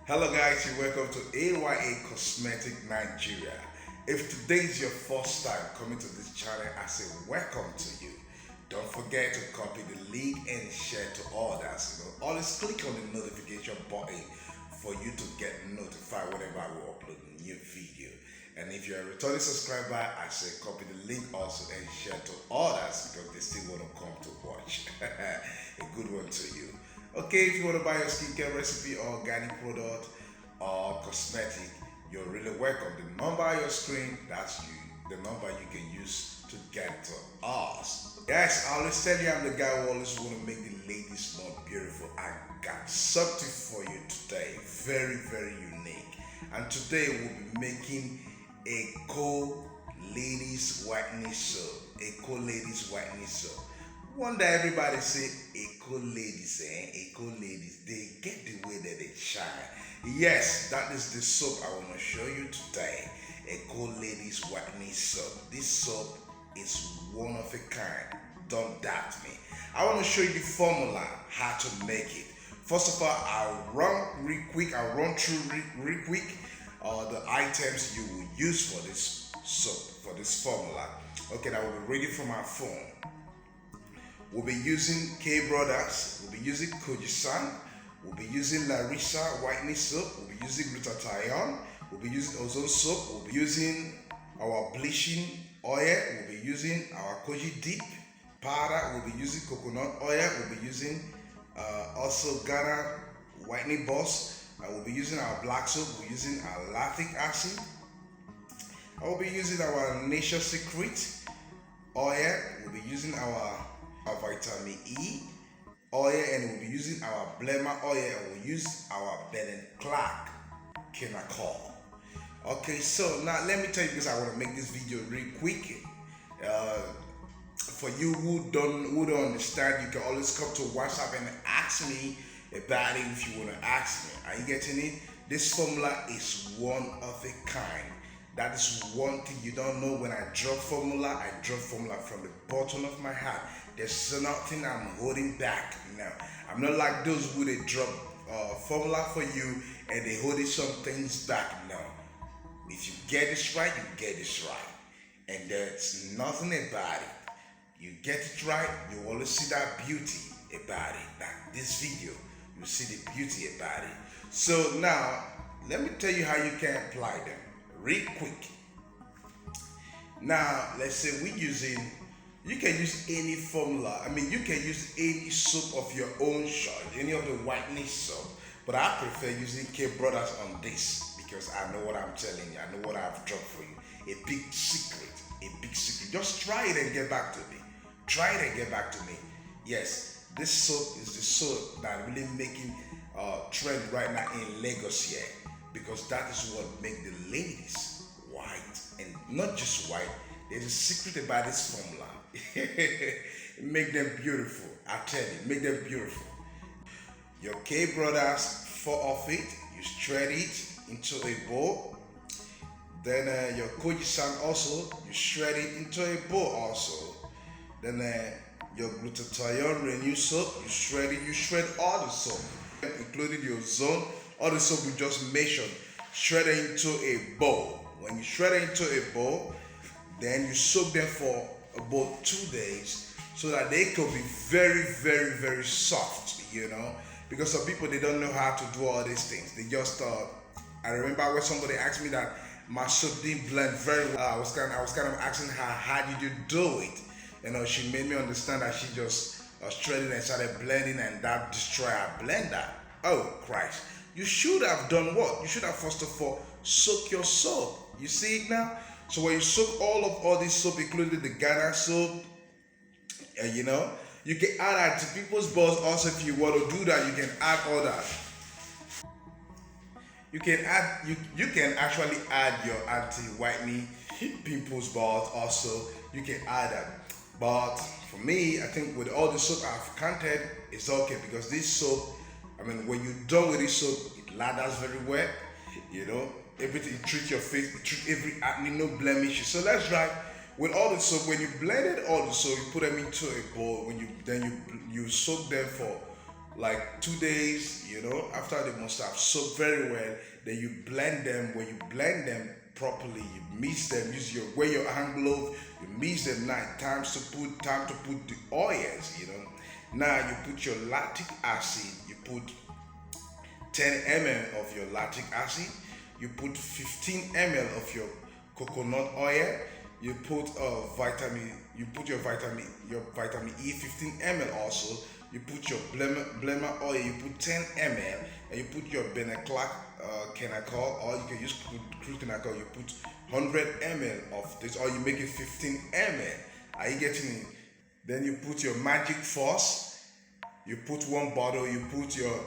Hello guys, and welcome to AYA Cosmetic Nigeria. If today is your first time coming to this channel, I say welcome to you. Don't forget to copy the link and share to others. Always click on the notification button for you to get notified whenever I will upload a new video. And if you're a returning subscriber, I say copy the link also and share to others because they still want to come to watch. A good one to you. Okay, if you want to buy your skincare recipe or organic product or cosmetic, you're really welcome. The number on your screen, that's you. The number you can use to get to us. Guys, I always tell you I'm the guy who always want to make the ladies more beautiful. I got something for you today, very, very unique. And today we'll be making a cool ladies whitening soap. A cool ladies whitening soap. One day everybody say eco ladies, eco ladies, they get the way that they shine. Yes, that is the soap I want to show you today. Eco ladies whitening soap. This soap is one of a kind. Don't doubt me. I want to show you the formula, how to make it. First of all, I'll run through real quick the items you will use for this soap, for this formula. Okay, that will be ready from my phone. We'll be using K Brothers, we'll be using Consultation, we'll be using Larissa whitening soap, we'll be using glutathione, we'll be using ozone soap, we'll be using our bleaching oil, we'll be using our koji dip powder, we'll be using coconut oil, we'll be using also Ghana whitening boss, we'll be using our black soap, we'll be using our lactic acid, I will be using our Nature Secret oil, we'll be using our vitamin E oil, and we'll be using our Blema oil, and we'll use our Ben & Clark Kinacol. Okay, so now let me tell you, because I want to make this video really quick. For you who don't understand, you can always come to WhatsApp and ask me about it if you want to ask me. Are you getting it? This formula is one of a kind. That is one thing you don't know. When I drop formula from the bottom of my heart. There's nothing I'm holding back. No, I'm not like those who they drop formula for you and they holding some things back. No, if you get this right, you get this right, and there's nothing about it. You get it right, you always see that beauty about it. Like this video, you see the beauty about it. So now, let me tell you how you can apply them real quick. Now, let's say we're using. You can use any formula. I mean, you can use any soap of your own choice, any of the whitening soap. But I prefer using K Brothers on this because I know what I'm telling you. I know what I've dropped for you. A big secret. A big secret. Just try it and get back to me. Try it and get back to me. Yes, this soap is the soap that really making trend right now in Lagos here, because that is what make the ladies white, and not just white. There's a secret about this formula. Make them beautiful. I tell you, make them beautiful. Your K Brothers, 4 of it, you shred it into a bowl. Then your Koji-san also, you shred it into a bowl also. Then your glutathione renew soap, you shred all the soap, including your ozone, all the soap we just mentioned, shred it into a bowl. When you shred it into a bowl, then you soak them for about 2 days so that they could be very, very, very soft, you know, because some people, they don't know how to do all these things. They just I remember when somebody asked me that my soap didn't blend very well. I was kind of asking her, how did you do it? You know, she made me understand that she just shredded and started blending, and that destroyed her blender. Oh Christ, you should have done what? You should have first of all soak your soap. You see it now? So when you soak all this soap, including the Ghana soap, you know, you can add that to people's balls. Also, if you want to do that, you can add all that. You can actually add your anti-whitening pimples balls also. You can add that. But for me, I think with all the soap I've counted, it's okay, because this soap, I mean, when you're done with this soap, it lathers very well, you know. Everything, treat your face, treat every acne, no blemishes. So let's try with all the soap. When you blended all the soap, you put them into a bowl. When you soak them for like 2 days, after they must have soaked very well. Then you blend them. When you blend them properly, you mix them. Wear your hand glove. You mix them. Now time to put the oils. Now you put your lactic acid. You put 10 ml of your lactic acid. You put 15 ml of your coconut oil. You put vitamin. You put your vitamin E 15 ml also. You put your blema oil. You put 10 ml, and you put your Beneclac Kenacol, or you can use crude Kenacol. You put 100 ml of this, or you make it 15 ml. Are you getting it? Then you put your magic force. You put one bottle. You put your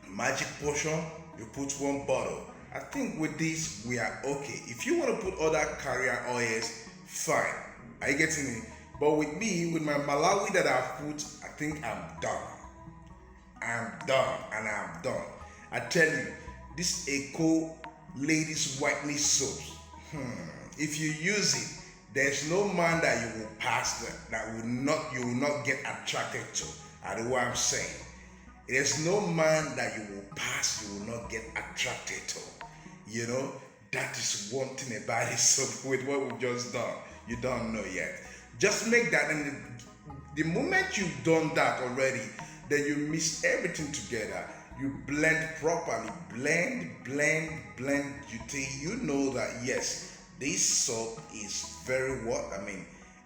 magic potion. You put one bottle. I think with this we are okay. If you want to put other carrier oils, fine. Are you getting it? But with me, with my Malawi that I've put, I think I'm done. I'm done. I tell you, this Eco Ladies Whitening soaps. If you use it, there's no man that you will pass that you will not get attracted to. I know what I'm saying. There's no man that you will pass, you will not get attracted to. That is one thing about it. So with what we've just done, you don't know yet. Just make that, and the moment you've done that already, then you mix everything together. You blend properly. Blend. You know that yes, this soap is very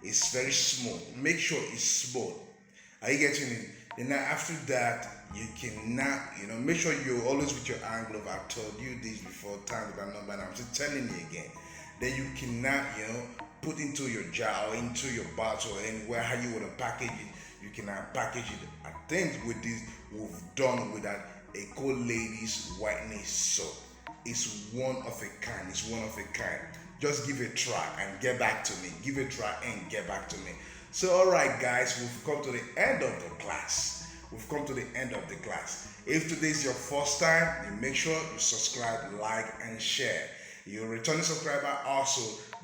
it's very smooth. Make sure it's smooth. Are you getting it? And now after that, you can now, make sure you're always with your hand glove. I've told you this before, time with that number, and I'm just telling you again. Then you can now, put into your jar or into your bottle or anywhere how you want to package it. You can now package it. I think with this, we've done with that Eco Ladies Whitening soap. It's one of a kind. Just give it a try and get back to me. So, all right, guys, we've come to the end of the class. If today is your first time, you make sure you subscribe, like, and share. Your returning subscriber also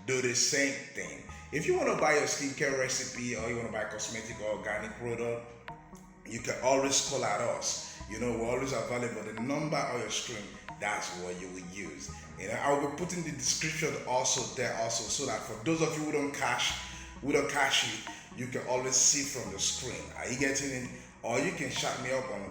do the same thing. If you want to buy your skincare recipe or you want to buy cosmetic or organic product, you can always call at us. We're always available. The number on your screen, that's what you will use. I will be putting the description also there also, so that for those of you who don't cash it, you can always see from the screen. Are you getting it? Or you can shut me up on